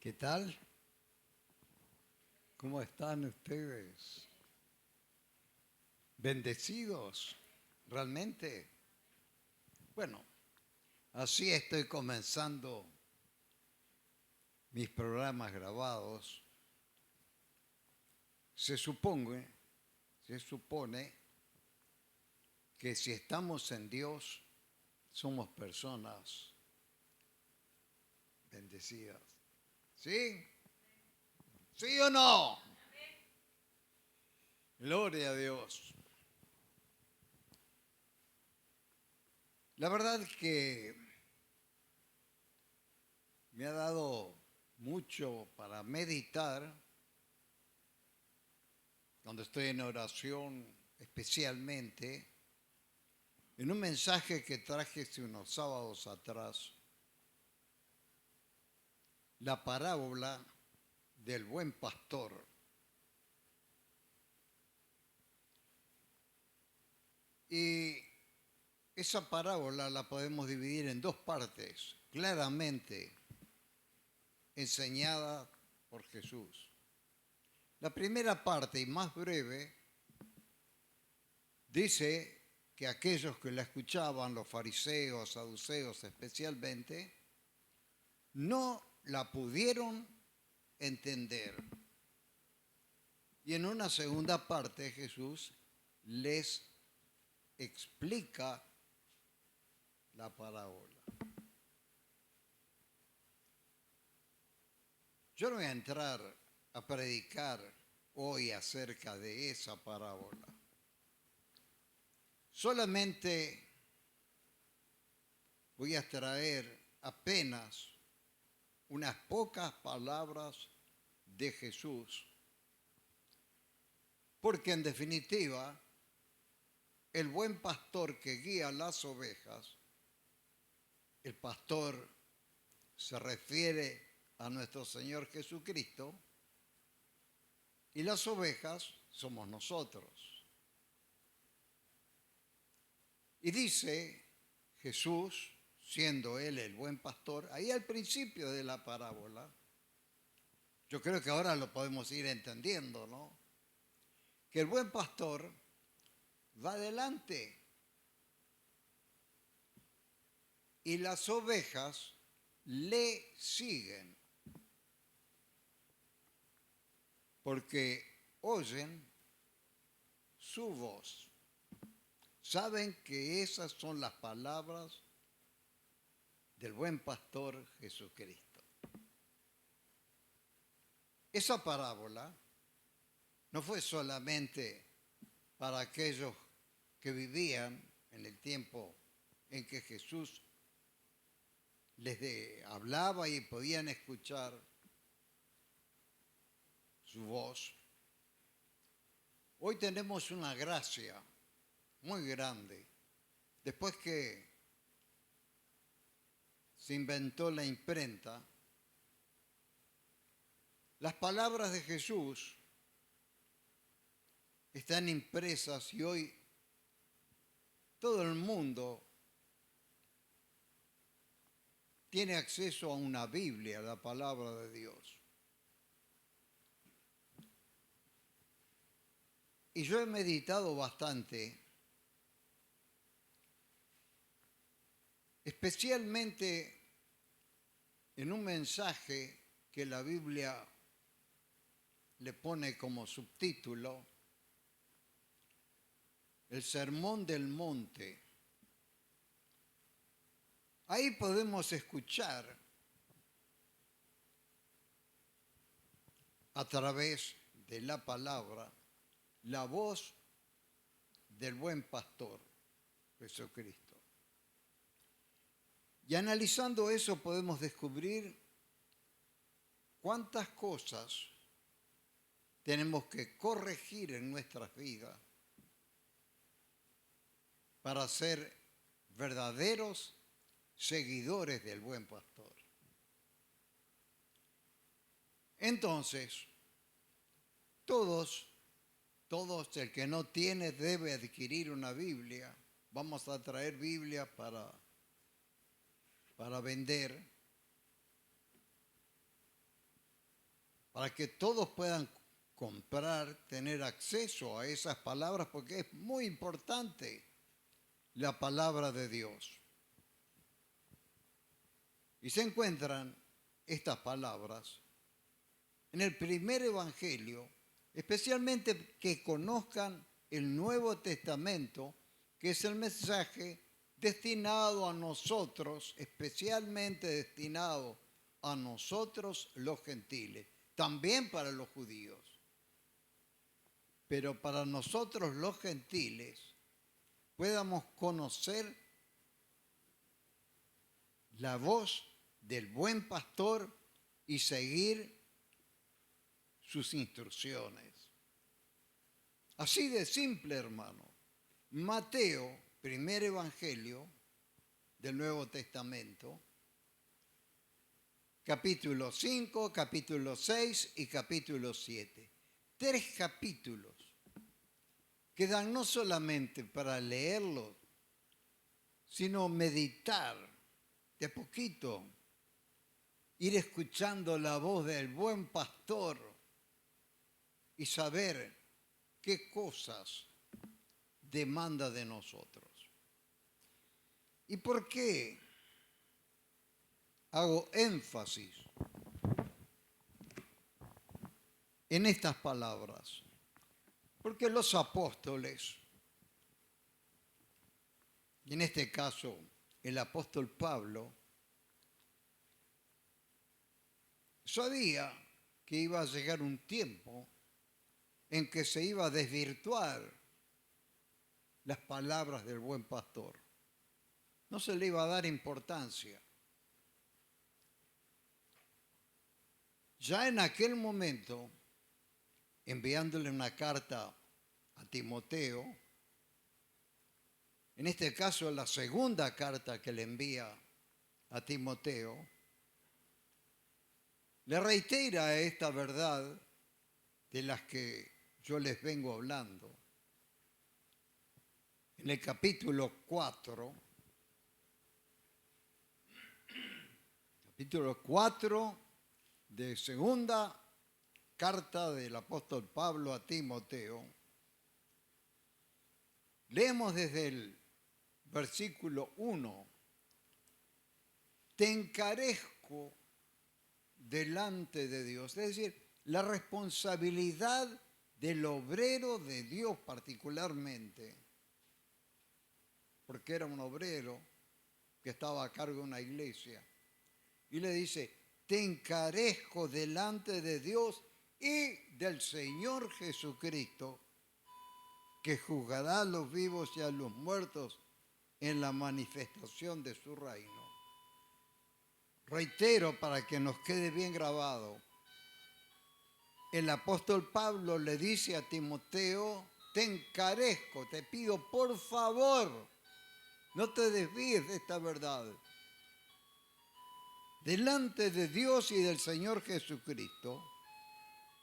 ¿Qué tal? ¿Cómo están ustedes? ¿Bendecidos? ¿Realmente? Bueno, así estoy comenzando mis programas grabados. Se supone que si estamos en Dios, somos personas bendecidas. ¿Sí? ¿Sí o no? Gloria a Dios. La verdad es que me ha dado mucho para meditar cuando estoy en oración, especialmente en un mensaje que traje hace unos sábados atrás, la parábola del buen pastor. Y esa parábola la podemos dividir en dos partes, claramente enseñada por Jesús. La primera parte, y más breve, dice que aquellos que la escuchaban, los fariseos, saduceos especialmente, no la pudieron entender. Y en una segunda parte Jesús les explica la parábola. Yo no voy a entrar a predicar hoy acerca de esa parábola. Solamente voy a traer apenas unas pocas palabras de Jesús, porque en definitiva, el buen pastor que guía las ovejas, el pastor se refiere a nuestro Señor Jesucristo, y las ovejas somos nosotros. Y dice Jesús, siendo Él el buen pastor, ahí al principio de la parábola, yo creo que ahora lo podemos ir entendiendo, ¿no? Que el buen pastor va adelante y las ovejas le siguen, porque oyen su voz. Saben que esas son las palabras del buen pastor Jesucristo. Esa parábola no fue solamente para aquellos que vivían en el tiempo en que Jesús les hablaba y podían escuchar su voz. Hoy tenemos una gracia muy grande. Después que se inventó la imprenta, las palabras de Jesús están impresas y hoy todo el mundo tiene acceso a una Biblia, la palabra de Dios. Y yo he meditado bastante, especialmente en un mensaje que la Biblia le pone como subtítulo, el Sermón del Monte. Ahí podemos escuchar a través de la palabra la voz del buen pastor Jesucristo. Y analizando eso podemos descubrir cuántas cosas tenemos que corregir en nuestras vidas para ser verdaderos seguidores del buen pastor. Entonces, todos, el que no tiene debe adquirir una Biblia. Vamos a traer Biblia para vender. para que todos puedan comprar, tener acceso a esas palabras, porque es muy importante la palabra de Dios. Y se encuentran estas palabras en el primer evangelio, especialmente que conozcan el Nuevo Testamento, que es el mensaje destinado a nosotros, especialmente destinado a nosotros los gentiles, también para los judíos. Pero para nosotros los gentiles podamos conocer la voz del buen pastor y seguir sus instrucciones. Así de simple, hermano. Mateo, primer evangelio del Nuevo Testamento, capítulo 5, capítulo 6 y capítulo 7. 3 capítulos que dan no solamente para leerlos, sino meditar de a poquito, ir escuchando la voz del buen pastor y saber qué cosas demanda de nosotros. ¿Y por qué hago énfasis en estas palabras? Porque los apóstoles, y en este caso el apóstol Pablo, sabía que iba a llegar un tiempo en que se iba a desvirtuar las palabras del buen pastor. No se le iba a dar importancia. Ya en aquel momento, enviándole una carta a Timoteo, en este caso la segunda carta que le envía a Timoteo, le reitera esta verdad de las que yo les vengo hablando. En el capítulo 4 de segunda carta del apóstol Pablo a Timoteo, leemos desde el versículo 1: te encarezco delante de Dios, es decir, la responsabilidad del obrero de Dios particularmente, porque era un obrero que estaba a cargo de una iglesia, y le dice, te encarezco delante de Dios y del Señor Jesucristo, que juzgará a los vivos y a los muertos en la manifestación de su reino. Reitero para que nos quede bien grabado, el apóstol Pablo le dice a Timoteo, te encarezco, te pido por favor, no te desvíes de esta verdad. Delante de Dios y del Señor Jesucristo,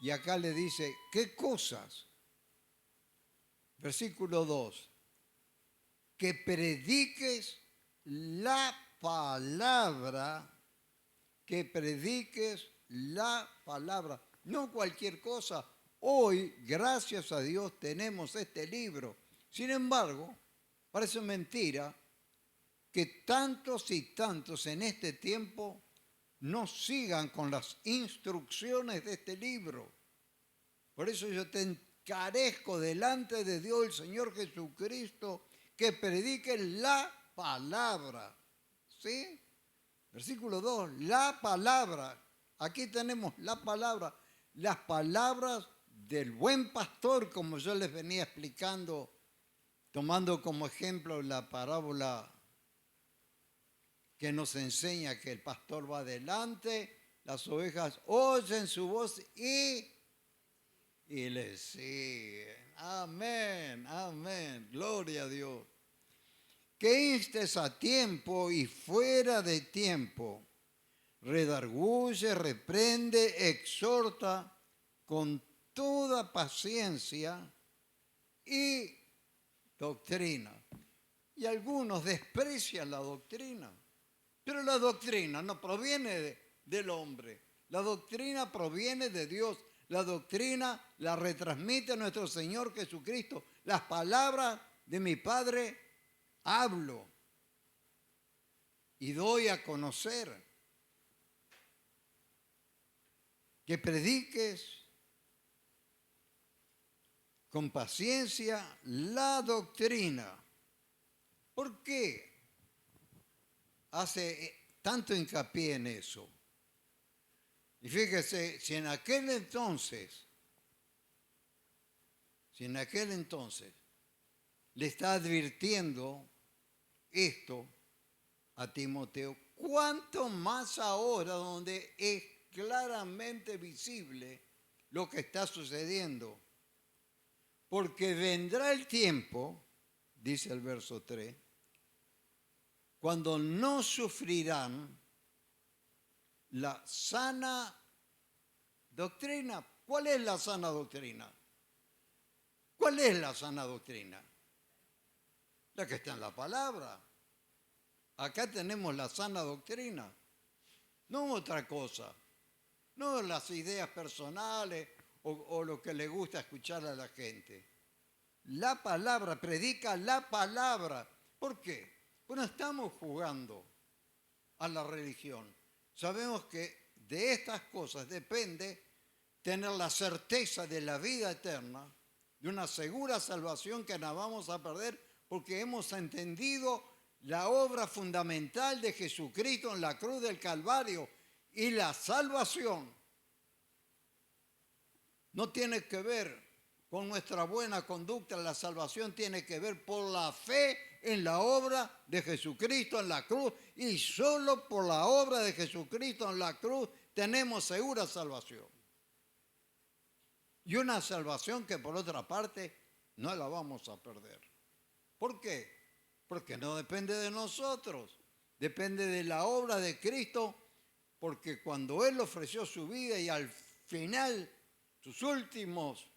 y acá le dice, ¿qué cosas? Versículo 2, que prediques la palabra, no cualquier cosa. Hoy, gracias a Dios, tenemos este libro. Sin embargo, parece mentira que tantos y tantos en este tiempo no sigan con las instrucciones de este libro. Por eso yo te encarezco delante de Dios, el Señor Jesucristo, que predique la palabra. ¿Sí? Versículo 2, la palabra. Aquí tenemos la palabra, las palabras del buen pastor, como yo les venía explicando, tomando como ejemplo la parábola que nos enseña que el pastor va adelante, las ovejas oyen su voz y le siguen. Amén, amén, gloria a Dios. Que instes a tiempo y fuera de tiempo, redarguye, reprende, exhorta con toda paciencia y doctrina. Y algunos desprecian la doctrina. Pero la doctrina no proviene del hombre. La doctrina proviene de Dios. La doctrina la retransmite nuestro Señor Jesucristo. Las palabras de mi Padre hablo y doy a conocer. Que prediques con paciencia la doctrina. ¿Por qué hace tanto hincapié en eso? Y fíjese, si en aquel entonces le está advirtiendo esto a Timoteo, ¿cuánto más ahora donde es claramente visible lo que está sucediendo? Porque vendrá el tiempo, dice el verso 3, cuando no sufrirán la sana doctrina. ¿Cuál es la sana doctrina? ¿Cuál es la sana doctrina? La que está en la palabra. Acá tenemos la sana doctrina, no otra cosa, no las ideas personales o lo que le gusta escuchar a la gente. La palabra, predica la palabra. ¿Por qué? Pues no estamos jugando a la religión. Sabemos que de estas cosas depende tener la certeza de la vida eterna, de una segura salvación que no vamos a perder porque hemos entendido la obra fundamental de Jesucristo en la cruz del Calvario. Y la salvación no tiene que ver con nuestra buena conducta, la salvación tiene que ver por la fe en la obra de Jesucristo en la cruz, y solo por la obra de Jesucristo en la cruz tenemos segura salvación. Y una salvación que por otra parte no la vamos a perder. ¿Por qué? Porque no depende de nosotros, depende de la obra de Cristo, porque cuando Él ofreció su vida y al final, sus últimos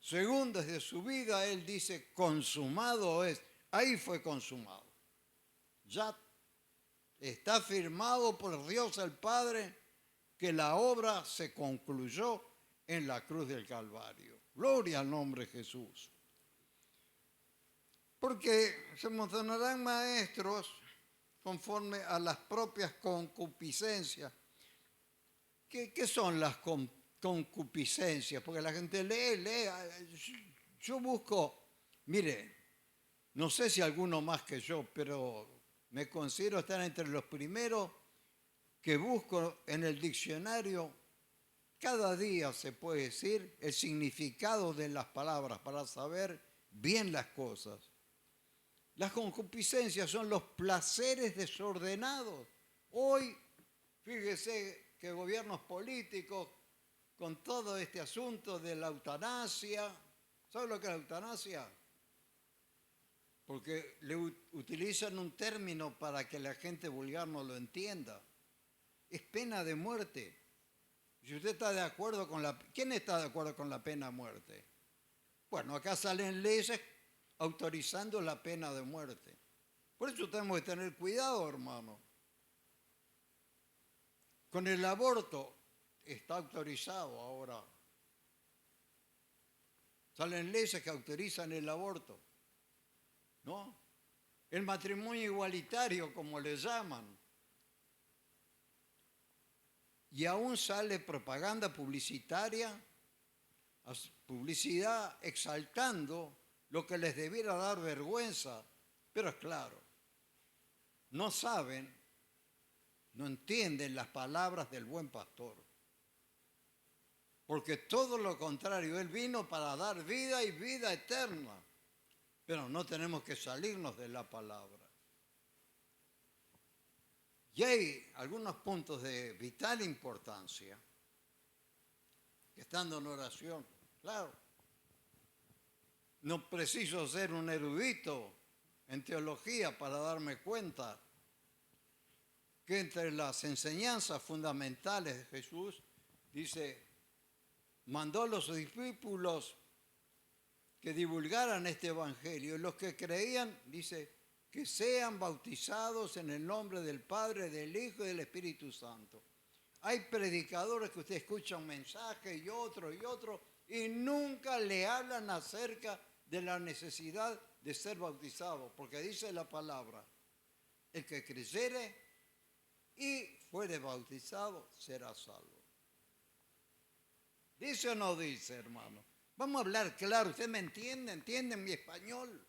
segundos de su vida, Él dice, consumado es. Ahí fue consumado. Ya está firmado por Dios el Padre que la obra se concluyó en la cruz del Calvario. Gloria al nombre de Jesús. Porque se mencionarán maestros conforme a las propias concupiscencias. ¿Qué son las concupiscencias? Porque la gente lee. Yo busco, mire, no sé si alguno más que yo, pero me considero estar entre los primeros que busco en el diccionario. Cada día se puede decir el significado de las palabras para saber bien las cosas. Las concupiscencias son los placeres desordenados. Hoy, fíjese que gobiernos políticos, con todo este asunto de la eutanasia, ¿sabe lo que es la eutanasia? Porque le utilizan un término para que la gente vulgar no lo entienda. Es pena de muerte. Si usted está de acuerdo con ¿quién está de acuerdo con la pena de muerte? Bueno, acá salen leyes autorizando la pena de muerte. Por eso tenemos que tener cuidado, hermano. Con el aborto está autorizado ahora. Salen leyes que autorizan el aborto, ¿no? El matrimonio igualitario, como le llaman. Y aún sale propaganda publicitaria, publicidad exaltando lo que les debiera dar vergüenza. Pero es claro, no saben, no entienden las palabras del buen pastor. Porque todo lo contrario, Él vino para dar vida y vida eterna. Pero no tenemos que salirnos de la palabra. Y hay algunos puntos de vital importancia que estando en oración, claro, no preciso ser un erudito en teología para darme cuenta que entre las enseñanzas fundamentales de Jesús, dice, mandó a los discípulos que divulgaran este evangelio. Y los que creían, dice, que sean bautizados en el nombre del Padre, del Hijo y del Espíritu Santo. Hay predicadores que usted escucha un mensaje y otro, y nunca le hablan acerca de la necesidad de ser bautizado, porque dice la palabra, el que creyere y fuere bautizado será salvo. ¿Dice o no dice, hermano? Vamos a hablar claro, ¿usted me entiende? ¿Entiende mi español?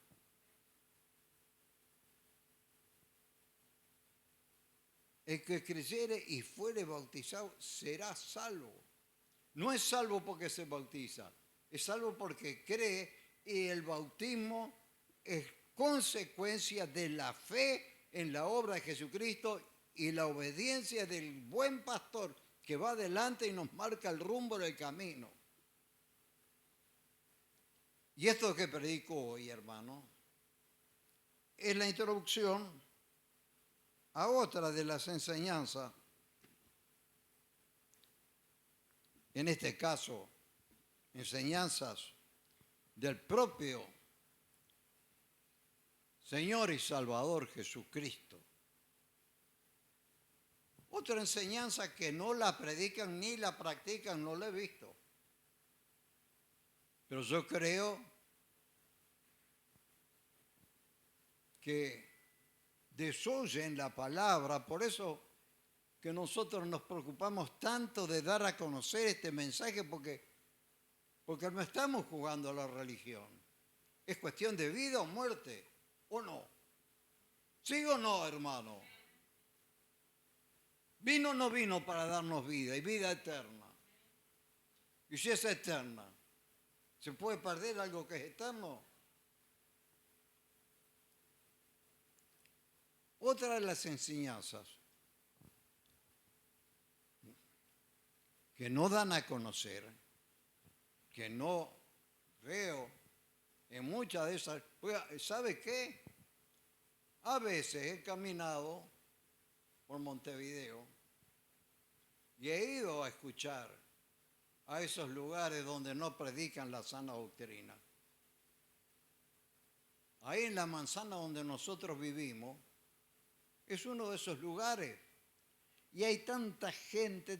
El que creyere y fuere bautizado será salvo. No es salvo porque se bautiza, es salvo porque cree, y el bautismo es consecuencia de la fe en la obra de Jesucristo y la obediencia del buen pastor que va adelante y nos marca el rumbo del camino. Y esto que predico hoy, hermano, es la introducción a otra de las enseñanzas, en este caso, enseñanzas del propio Señor y Salvador Jesucristo. Otra enseñanza que no la predican ni la practican, no la he visto. Pero yo creo que desoyen la palabra, por eso que nosotros nos preocupamos tanto de dar a conocer este mensaje, porque no estamos jugando a la religión. Es cuestión de vida o muerte, ¿o no? ¿Sí o no, hermano? Vino o no vino para darnos vida y vida eterna. Y si es eterna, ¿se puede perder algo que es eterno? Otra de las enseñanzas que no dan a conocer, que no veo en muchas de esas, ¿sabe qué? A veces he caminado por Montevideo y he ido a escuchar a esos lugares donde no predican la sana doctrina. Ahí en la manzana donde nosotros vivimos, es uno de esos lugares. Y hay tanta gente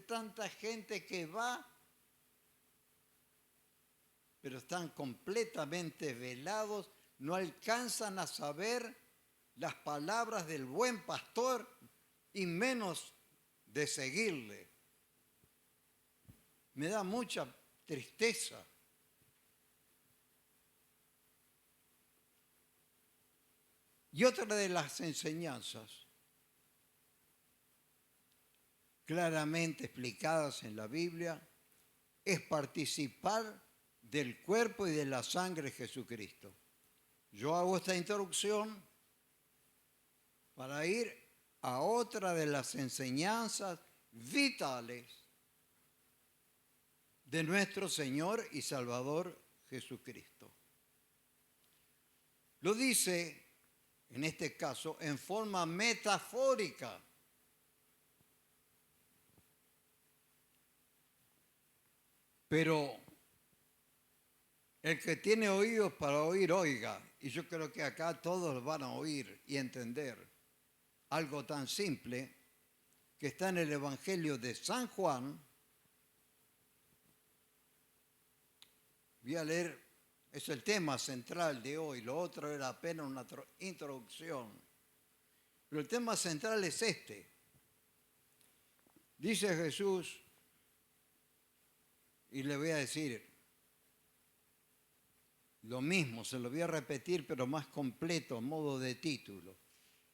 que va, pero están completamente velados, no alcanzan a saber las palabras del buen pastor y menos de seguirle. Me da mucha tristeza. Y otra de las enseñanzas claramente explicadas en la Biblia es participar del cuerpo y de la sangre de Jesucristo. Yo hago esta introducción para ir a otra de las enseñanzas vitales de nuestro Señor y Salvador Jesucristo. Lo dice, en este caso, en forma metafórica. Pero el que tiene oídos para oír, oiga. Y yo creo que acá todos van a oír y entender algo tan simple que está en el Evangelio de San Juan. Voy a leer, es el tema central de hoy, lo otro era apenas una introducción. Pero el tema central es este. Dice Jesús, y le voy a decir lo mismo, se lo voy a repetir, pero más completo, a modo de título.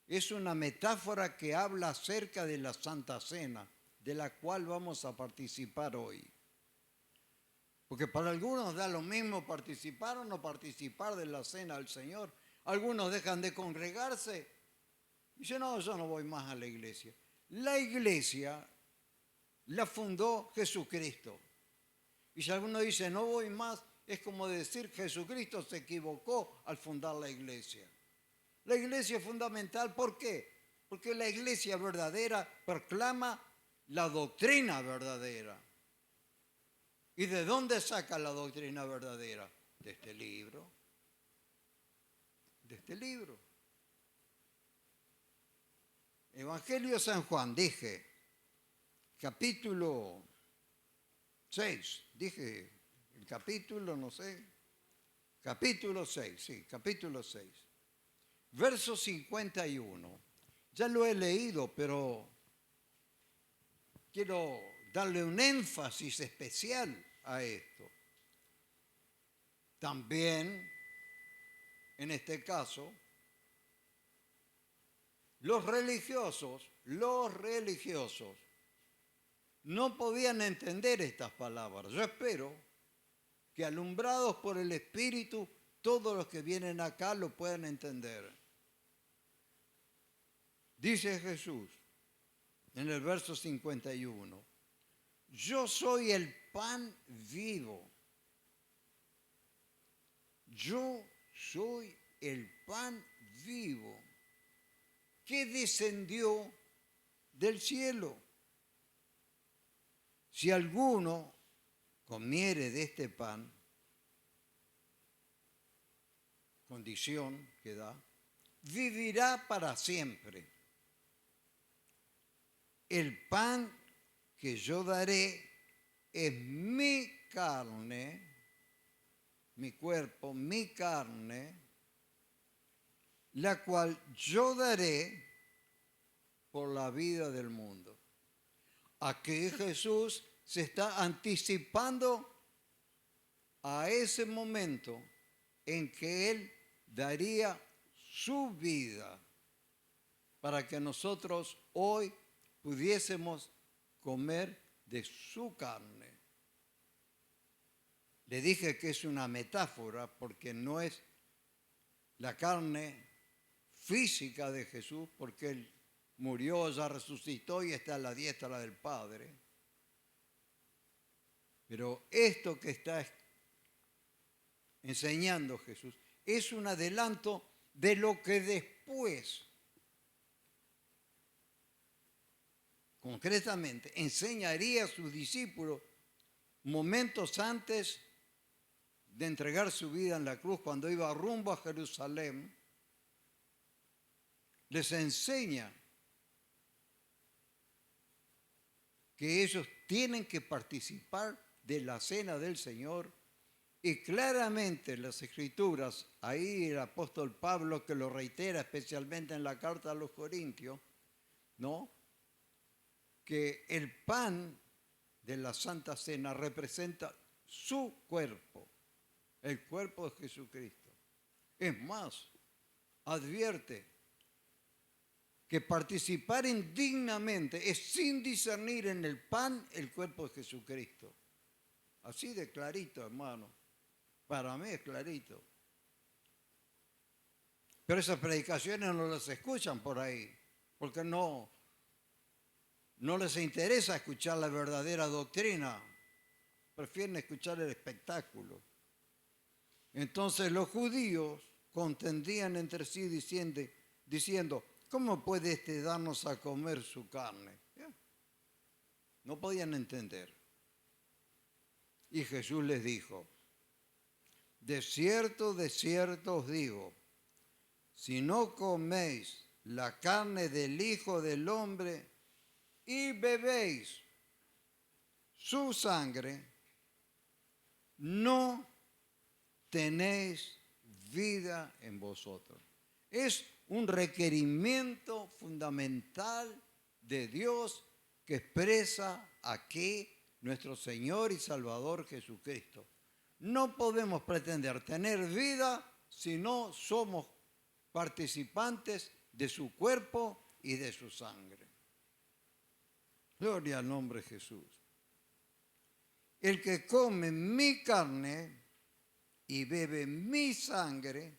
Es una metáfora que habla acerca de la Santa Cena, de la cual vamos a participar hoy. Porque para algunos da lo mismo participar o no participar de la Cena del Señor. Algunos dejan de congregarse y dicen, no, yo no voy más a la iglesia. La iglesia la fundó Jesucristo. Y si alguno dice, no voy más, es como decir, Jesucristo se equivocó al fundar la iglesia. La iglesia es fundamental, ¿por qué? Porque la iglesia verdadera proclama la doctrina verdadera. ¿Y de dónde saca la doctrina verdadera? De este libro. De este libro. Evangelio de San Juan, dije, capítulo 6, dije el capítulo, no sé, capítulo 6, sí, capítulo 6, verso 51. Ya lo he leído, pero quiero darle un énfasis especial a esto. También, en este caso, los religiosos no podían entender estas palabras. Yo espero que alumbrados por el Espíritu, todos los que vienen acá lo puedan entender. Dice Jesús en el verso 51, yo soy el pan vivo. Yo soy el pan vivo que descendió del cielo. Si alguno comiere de este pan, condición que da, vivirá para siempre. El pan que yo daré es mi carne, mi cuerpo, mi carne, la cual yo daré por la vida del mundo. Aquí Jesús se está anticipando a ese momento en que Él daría su vida para que nosotros hoy pudiésemos comer de su carne. Le dije que es una metáfora porque no es la carne física de Jesús, porque Él murió, ya resucitó y está a la diestra del Padre. Pero esto que está enseñando Jesús es un adelanto de lo que después, concretamente, enseñaría a sus discípulos momentos antes de entregar su vida en la cruz, cuando iba rumbo a Jerusalén. Les enseña que ellos tienen que participar de la cena del Señor, y claramente en las Escrituras, ahí el apóstol Pablo, que lo reitera especialmente en la carta a los Corintios, ¿no?, que el pan de la Santa Cena representa su cuerpo, el cuerpo de Jesucristo. Es más, advierte que participar indignamente es sin discernir en el pan el cuerpo de Jesucristo. Así de clarito, hermano. Para mí es clarito. Pero esas predicaciones no las escuchan por ahí, porque no les interesa escuchar la verdadera doctrina. Prefieren escuchar el espectáculo. Entonces los judíos contendían entre sí diciendo, ¿cómo puede este darnos a comer su carne? No podían entender. Y Jesús les dijo, de cierto os digo, si no coméis la carne del Hijo del Hombre y bebéis su sangre, no tenéis vida en vosotros. Es un requerimiento fundamental de Dios que expresa aquí nuestro Señor y Salvador Jesucristo. No podemos pretender tener vida si no somos participantes de su cuerpo y de su sangre. Gloria al nombre de Jesús. El que come mi carne y bebe mi sangre,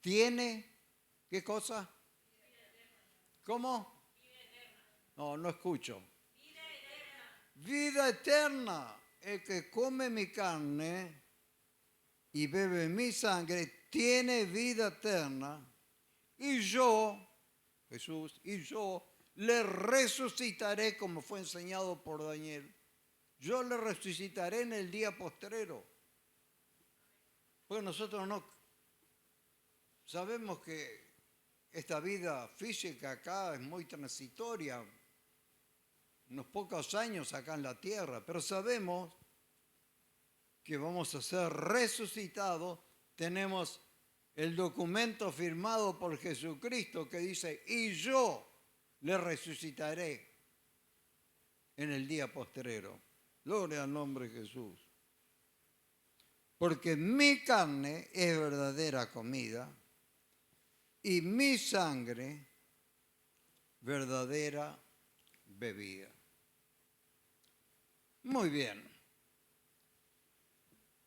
tiene, ¿qué cosa? ¿Cómo? No escucho. Vida eterna. El que come mi carne y bebe mi sangre, tiene vida eterna. Y yo, Jesús, le resucitaré, como fue enseñado por Daniel. Yo le resucitaré en el día postrero. Porque nosotros no sabemos que esta vida física acá es muy transitoria. unos pocos años acá en la tierra, pero sabemos que vamos a ser resucitados. Tenemos el documento firmado por Jesucristo que dice, y yo le resucitaré en el día postrero. Gloria al nombre de Jesús. Porque mi carne es verdadera comida y mi sangre verdadera bebida. Muy bien.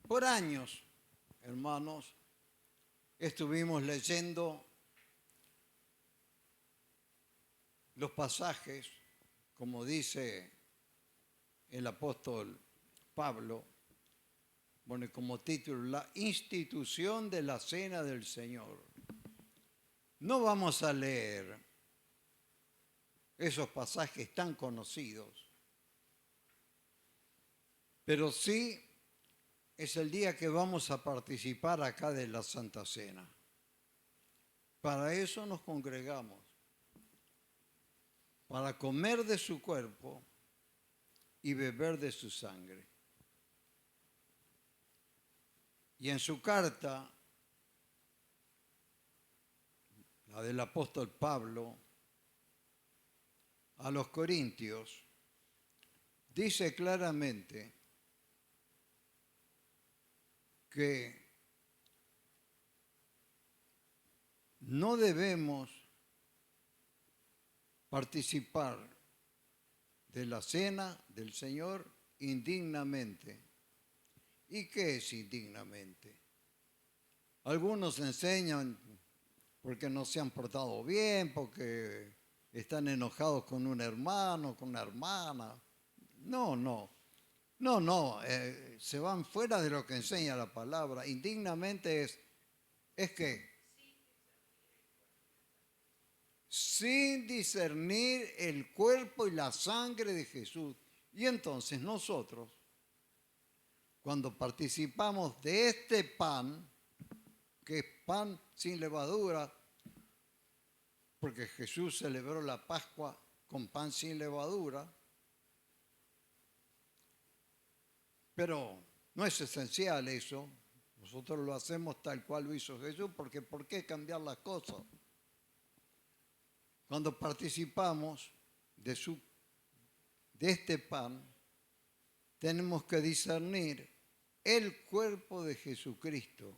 Por años, hermanos, estuvimos leyendo los pasajes, como dice el apóstol Pablo, pone como título la institución de la cena del Señor. No vamos a leer esos pasajes tan conocidos, pero sí es el día que vamos a participar acá de la Santa Cena. Para eso nos congregamos, para comer de su cuerpo y beber de su sangre. Y en su carta, la del apóstol Pablo, a los Corintios, dice claramente que no debemos participar de la cena del Señor indignamente. ¿Y qué es indignamente? Algunos enseñan porque no se han portado bien, porque están enojados con un hermano, con una hermana. No, se van fuera de lo que enseña la palabra. Indignamente es que sin discernir el cuerpo y la sangre de Jesús. Y entonces nosotros, cuando participamos de este pan, que es pan sin levadura, porque Jesús celebró la Pascua con pan sin levadura, pero no es esencial eso. Nosotros lo hacemos tal cual lo hizo Jesús, porque ¿por qué cambiar las cosas? Cuando participamos de este pan, tenemos que discernir el cuerpo de Jesucristo.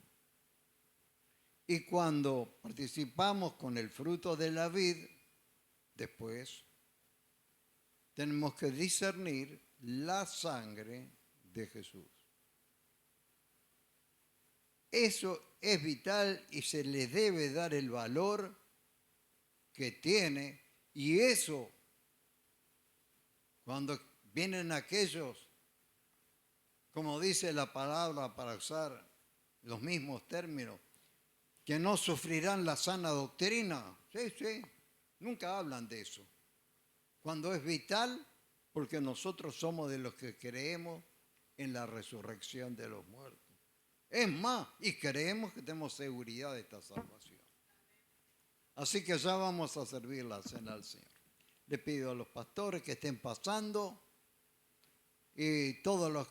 Y cuando participamos con el fruto de la vid, después, tenemos que discernir la sangre de Jesús. Eso es vital y se le debe dar el valor que tiene, y eso, cuando vienen aquellos, como dice la palabra para usar los mismos términos, que no sufrirán la sana doctrina, sí, nunca hablan de eso. Cuando es vital, porque nosotros somos de los que creemos en la resurrección de los muertos. Es más, y creemos que tenemos seguridad de esta salvación. Así que ya vamos a servir la cena al Señor. Le pido a los pastores que estén pasando y todos los